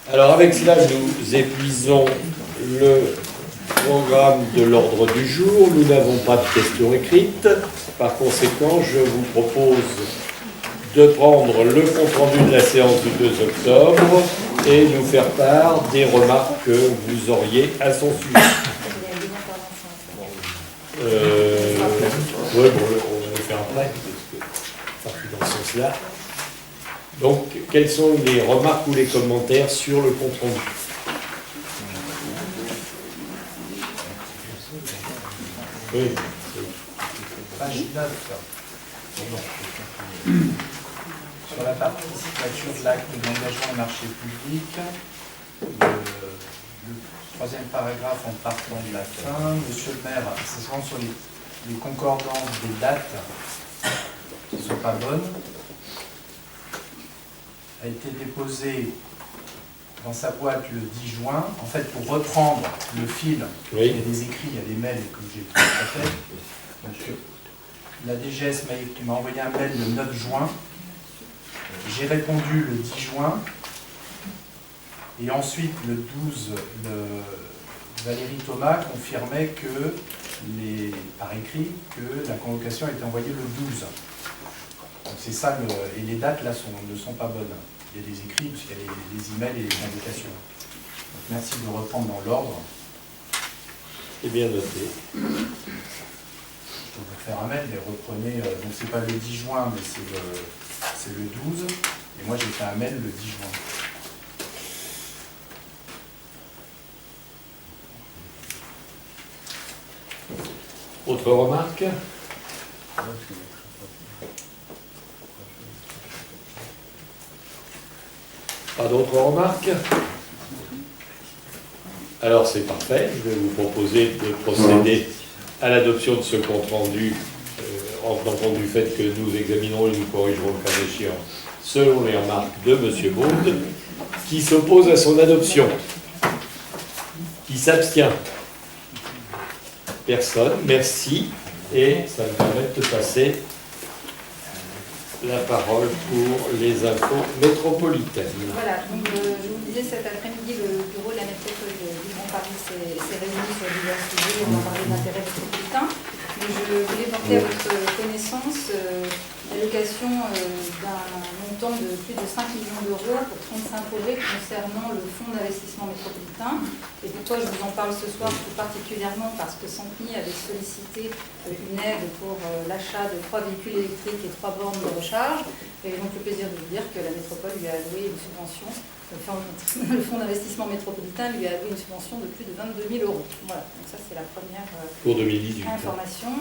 Alors avec cela, nous épuisons le programme de l'ordre du jour. Nous n'avons pas de questions écrites. Par conséquent, je vous propose de prendre le compte-rendu de la séance du 2 octobre et nous faire part des remarques que vous auriez à son sujet. Oui, bon, on va le faire après, parce que dans ce sens-là. Donc, quelles sont les remarques ou les commentaires sur le compte-rendu? Oui. Page 9. Sur la partie signature de l'acte d'engagement au marché public, le troisième paragraphe en partant de la fin, monsieur le maire, c'est souvent sur les concordances des dates qui ne sont pas bonnes, a été déposé dans sa boîte le 10 juin. En fait, pour reprendre le fil, Oui. il y a des écrits, il y a des mails que j'ai tout fait. Donc, la DGS m'a envoyé un mail le 9 juin. J'ai répondu le 10 juin. Et ensuite, le 12, Valérie Thomas confirmait que, par écrit, que la convocation a été envoyée le 12. Donc c'est ça, et les dates là ne sont pas bonnes. Il y a des écrits, parce qu'il y a les emails et les convocations. Donc merci de reprendre dans l'ordre. C'est bien noté. Je peux vous faire un mail, mais reprenez, donc c'est pas le 10 juin, mais c'est le 12. Et moi j'ai fait un mail le 10 juin. Autre remarque? Pas d'autres remarques? Alors c'est parfait. Je vais vous proposer de procéder à l'adoption de ce compte-rendu en tenant compte du fait que nous examinerons et nous corrigerons le cas échéant selon les remarques de M. Baud, qui s'oppose à son adoption. Qui s'abstient? Personne. Merci. Et ça me permet de passer la parole pour les infos métropolitaines. Voilà, donc je vous disais cet après-midi, le bureau de la métropole du Grand Paris s'est réuni sur divers sujets, on va parler d'intérêt métropolitain. Mais je voulais porter à votre connaissance l'allocation d'un montant de plus de 5 millions d'euros pour 35 projets concernant le fonds d'investissement métropolitain. Et pourquoi je vous en parle ce soir tout particulièrement? Parce que Sampigny avait sollicité une aide pour l'achat de 3 véhicules électriques et 3 bornes de recharge. Et donc le plaisir de vous dire que la métropole lui a alloué une subvention, le fonds d'investissement métropolitain lui a alloué une subvention de plus de 22 000 euros. Voilà, donc ça c'est la première pour 2018. Information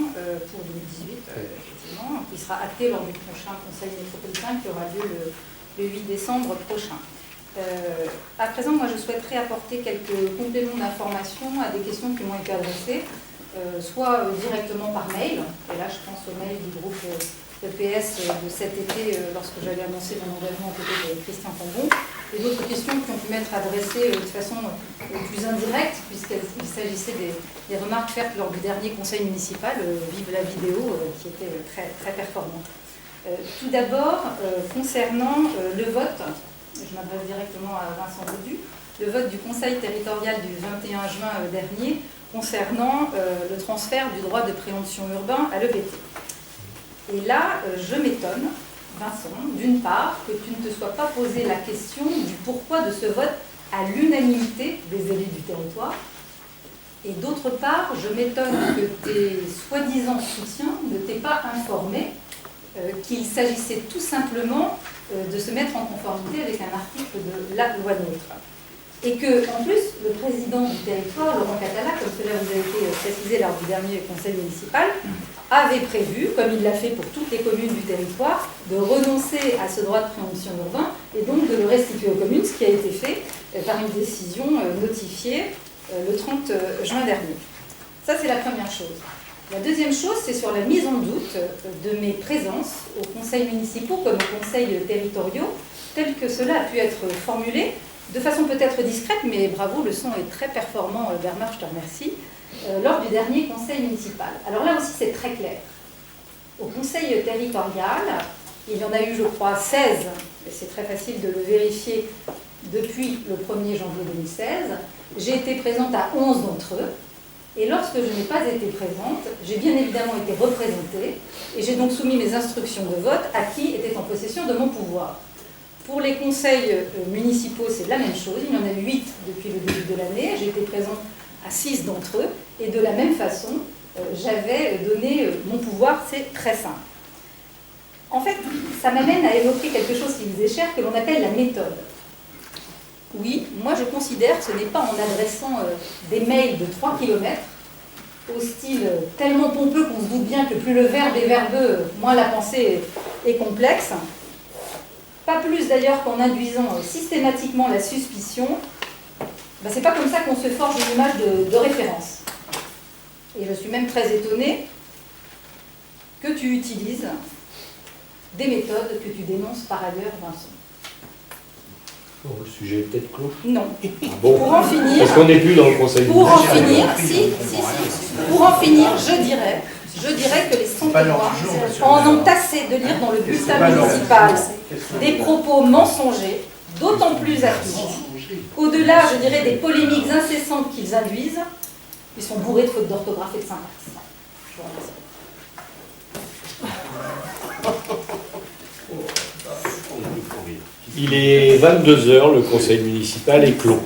pour 2018, effectivement, qui sera actée lors du prochain conseil métropolitain qui aura lieu le 8 décembre prochain. À présent, moi je souhaiterais apporter quelques compléments d'information à des questions qui m'ont été adressées, soit directement par mail, et là je pense au mail du groupe EPS de cet été lorsque j'avais annoncé mon engagement aux côtés de Christian Cambon, et d'autres questions qui ont pu m'être adressées de façon plus indirecte, puisqu'il s'agissait des remarques faites lors du dernier conseil municipal, vive la vidéo, qui était très, très performante. Tout d'abord, concernant le vote, je m'adresse directement à Vincent Baudu, le vote du conseil territorial du 21 juin dernier concernant le transfert du droit de préemption urbain à l'EPT. Et là, je m'étonne, Vincent, d'une part, que tu ne te sois pas posé la question du pourquoi de ce vote à l'unanimité des élus du territoire. Et d'autre part, je m'étonne que tes soi-disant soutiens ne t'aient pas informé qu'il s'agissait tout simplement de se mettre en conformité avec un article de la loi NOTRe. Et que, en plus, le président du territoire, Laurent Catala, comme cela vous a été précisé lors du dernier conseil municipal, avait prévu, comme il l'a fait pour toutes les communes du territoire, de renoncer à ce droit de préemption urbain et donc de le restituer aux communes, ce qui a été fait par une décision notifiée le 30 juin dernier. Ça, c'est la première chose. La deuxième chose, c'est sur la mise en doute de mes présences aux conseils municipaux comme aux conseils territoriaux, tel que cela a pu être formulé, de façon peut-être discrète, mais bravo, le son est très performant, Bernard, je te remercie, lors du dernier conseil municipal. Alors là aussi, c'est très clair. Au conseil territorial, il y en a eu, je crois, 16, et c'est très facile de le vérifier, depuis le 1er janvier 2016. J'ai été présente à 11 d'entre eux. Et lorsque je n'ai pas été présente, j'ai bien évidemment été représentée et j'ai donc soumis mes instructions de vote à qui était en possession de mon pouvoir. Pour les conseils municipaux, c'est la même chose. Il y en a eu 8 depuis le début de l'année. J'ai été présente à 6 d'entre eux. Et de la même façon, j'avais donné mon pouvoir. C'est très simple. En fait, ça m'amène à évoquer quelque chose qui vous est cher, que l'on appelle la méthode. Oui, moi je considère que ce n'est pas en adressant des mails de 3 km, au style tellement pompeux qu'on se doute bien que plus le verbe est verbeux, moins la pensée est complexe. Pas plus d'ailleurs qu'en induisant systématiquement la suspicion. Ben, c'est pas comme ça qu'on se forge une image de référence. Et je suis même très étonnée que tu utilises des méthodes que tu dénonces par ailleurs, Vincent. Bon, le sujet est peut-être clos. Non. Ah bon. Pour en finir, Parce qu'on n'est plus dans le conseil pour en municipal. finir, pour en finir, je dirais que les Centenois en ont assez de lire dans le bulletin municipal des propos mensongers, d'autant plus actifs qu'au-delà, je dirais, des polémiques incessantes qu'ils induisent, ils sont bourrés de fautes d'orthographe et de syntaxe. Je vous remercie. Il est 22 h, le conseil municipal est clos.